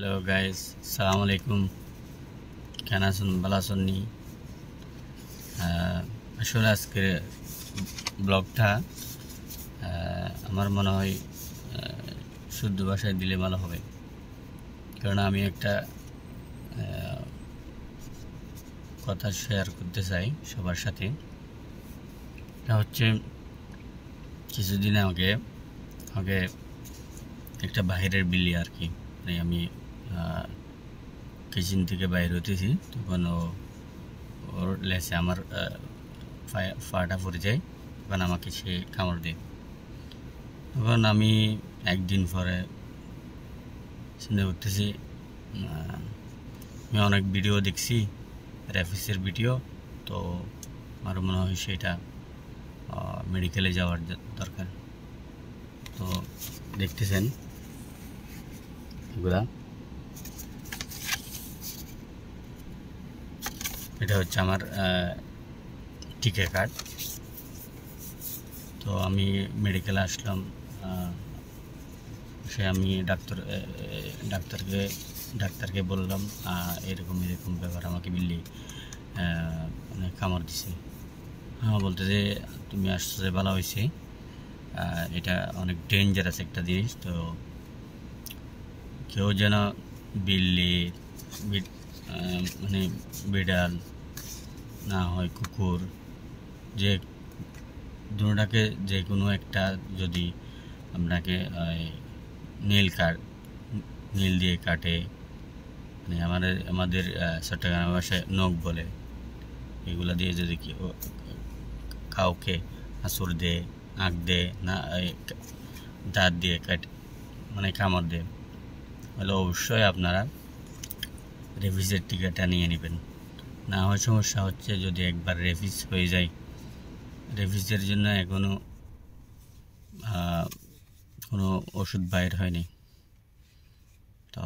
Hello guys, আসসালামু আলাইকুম। কেন আছেন? ভালো আছেন নি? আসলে আজকের ব্লগটা আমার মনে হয় শুদ্ধ ভাষায় দিলে ভালো হবে, কারণ আমি একটা কথা শেয়ার করতে চাই সবার সাথে। এটা হচ্ছে কিছুদিন আগে আগে একটা বাহিরের বিল্লি আর কি, মানে আমি কিচেন থেকে বাইরে হতেছি, তখন ওর লেসে আমার ফাটা পড়ে যায়, তখন আমাকে সে কামড় দেয়। তখন আমি একদিন পরে চিন্তা করতেছি, আমি অনেক ভিডিও দেখছি, র্যাফিসের ভিডিও, তো আমার মনে হয় সেটা মেডিকেলে যাওয়ার দরকার। তো দেখতেছেন এগুলা, এটা হচ্ছে আমার টিকা কার্ড। তো আমি মেডিকেলে আসলাম, সে আমি ডাক্তারকে বললাম এরকম এরকম ব্যাপার, আমাকে বিল্লি মানে কামড় দিছে। বলতে যে তুমি আসছে ভালো হয়েছে, এটা অনেক ডেঞ্জারাস একটা জিনিস, তো কেউ যেন বিল্লি মানে বিড়াল না হয় কুকুর, যে দুটাকে যে কোনো একটা যদি আপনাকে নীল দিয়ে কাটে, মানে আমাদের চট্টগ্রাম ভাষায় নখ বলে, এগুলা দিয়ে যদি কাউকে আঁচড় দেয়, আঁক দেয়, না দাঁত দিয়ে কাটে, মানে কামড় দেয়, তাহলে অবশ্যই আপনারা রেফিসের টিকাটা নিয়ে নেবেন। না হয় সমস্যা হচ্ছে, যদি একবার রেফিস হয়ে যায়, রেফিসের জন্য এখনো কোনো ওষুধ বাইর হয়নি। তো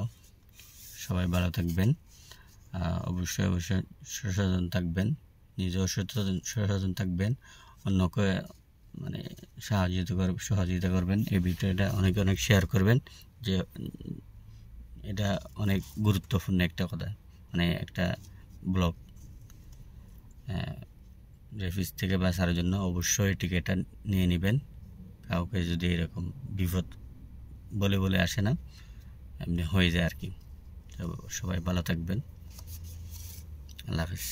সবাই ভালো থাকবেন, অবশ্যই সচেতন থাকবেন, নিজেও সচেতন থাকবেন, অন্যকে মানে সহযোগিতা করবেন। এই ভিডিওটা অনেক শেয়ার করবেন, যে এটা অনেক গুরুত্বপূর্ণ একটা কথা, মানে একটা ব্লগ। রেফিস থেকে বাঁচার জন্য অবশ্যই টিকাটা নিয়ে নেবেন। কাউকে যদি এরকম বিপদ বলে আসে না, এমনি হয়ে যায় আর কি। সবাই ভালো থাকবেন, আল্লাহ হাফিজ।